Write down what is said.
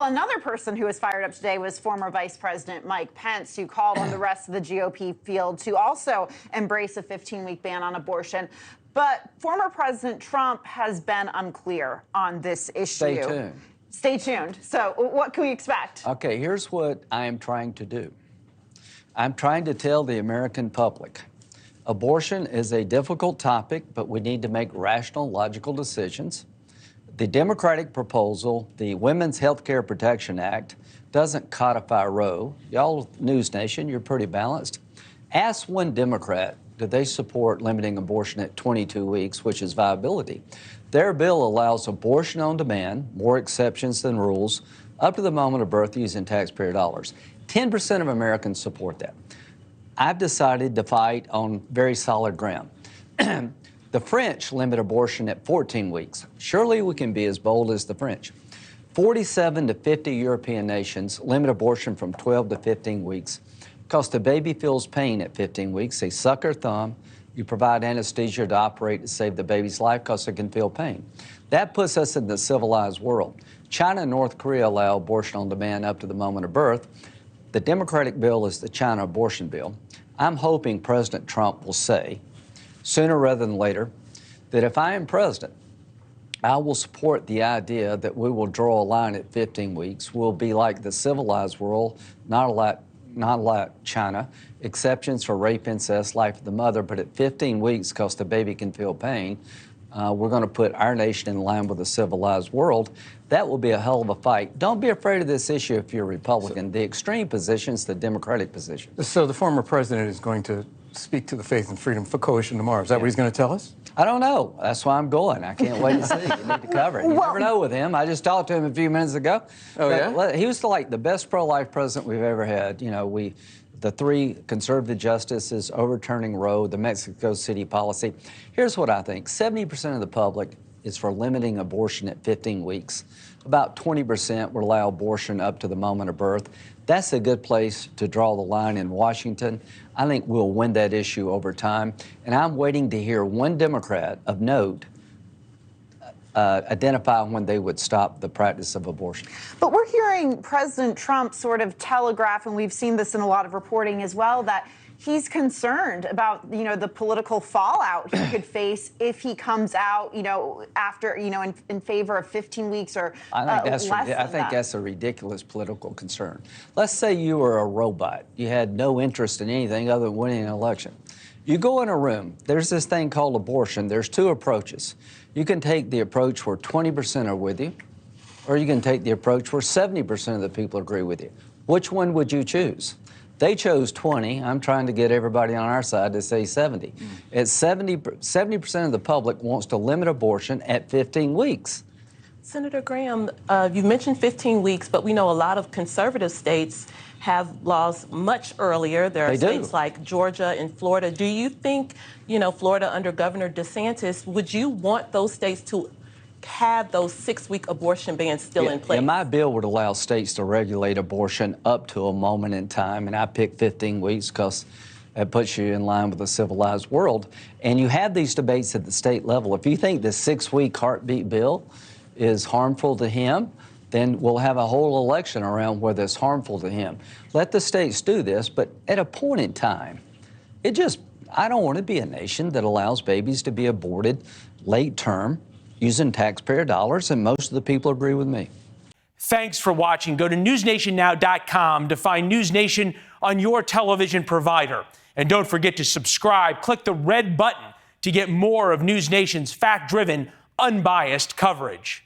another person who was fired up today was former Vice President Mike Pence, who called on the rest of the GOP field to also embrace a 15-week ban on abortion. But former President Trump has been unclear on this issue. Stay tuned. Stay tuned. So what can we expect? Okay, here's what I am trying to do. I'm trying to tell the American public abortion is a difficult topic, but we need to make rational, logical decisions. The Democratic proposal, the Women's Health Care Protection Act, doesn't codify Roe. Y'all, NewsNation, you're pretty balanced. Ask one Democrat, do they support limiting abortion at 22 weeks, which is viability? Their bill allows abortion on demand, more exceptions than rules, up to the moment of birth using taxpayer dollars. 10% of Americans support that. I've decided to fight on very solid ground. The French limit abortion at 14 weeks. Surely we can be as bold as the French. 47 to 50 European nations limit abortion from 12 to 15 weeks because the baby feels pain at 15 weeks. They suck her thumb. You provide anesthesia to operate to save the baby's life because it can feel pain. That puts us in the civilized world. China and North Korea allow abortion on demand up to the moment of birth. The Democratic bill is the China abortion bill. I'm hoping President Trump will say, sooner rather than later, that if I am president, I will support the idea that we will draw a line at 15 weeks. We'll be like the civilized world, not like China. Exceptions for rape, incest, life of the mother, but at 15 weeks, because the baby can feel pain, we're going to put our nation in line with the civilized world. That will be a hell of a fight. Don't be afraid of this issue if you're a Republican. The extreme position is the Democratic position. So the former president is going to speak to the Faith and Freedom Coalition tomorrow. Is that what he's going to tell us? I don't know. That's why I'm going. I can't wait to see. You need to cover it. You never know with him. I just talked to him a few minutes ago. Oh, yeah? He was like the best pro-life president we've ever had. You know, the three conservative justices overturning Roe, the Mexico City policy. Here's what I think. 70% of the public is for limiting abortion at 15 weeks. About 20% will allow abortion up to the moment of birth. That's a good place to draw the line in Washington. I think we'll win that issue over time. And I'm waiting to hear one Democrat of note identify when they would stop the practice of abortion. But we're hearing President Trump sort of telegraph, and we've seen this in a lot of reporting as well, that he's concerned about, the political fallout he could face if he comes out, after, in favor of 15 weeks or less than that. I think that's a ridiculous political concern. Let's say you were a robot. You had no interest in anything other than winning an election. You go in a room. There's this thing called abortion. There's two approaches. You can take the approach where 20% are with you, or you can take the approach where 70% of the people agree with you. Which one would you choose? They chose 20. I'm trying to get everybody on our side to say 70. It's 70% of the public wants to limit abortion at 15 weeks. Senator Graham, you mentioned 15 weeks, but we know a lot of conservative states have laws much earlier. There are states like Georgia and Florida. Do you think, Florida under Governor DeSantis, would you want those states to have those 6-week abortion bans still in place? Yeah, my bill would allow states to regulate abortion up to a moment in time, and I picked 15 weeks because it puts you in line with the civilized world. And you have these debates at the state level. If you think the 6-week heartbeat bill is harmful to him, then we'll have a whole election around whether it's harmful to him. Let the states do this, but at a point in time, I don't want to be a nation that allows babies to be aborted late term using taxpayer dollars, and most of the people agree with me. Thanks for watching. Go to newsnationnow.com to find NewsNation on your television provider. And don't forget to subscribe. Click the red button to get more of NewsNation's fact-driven, unbiased coverage.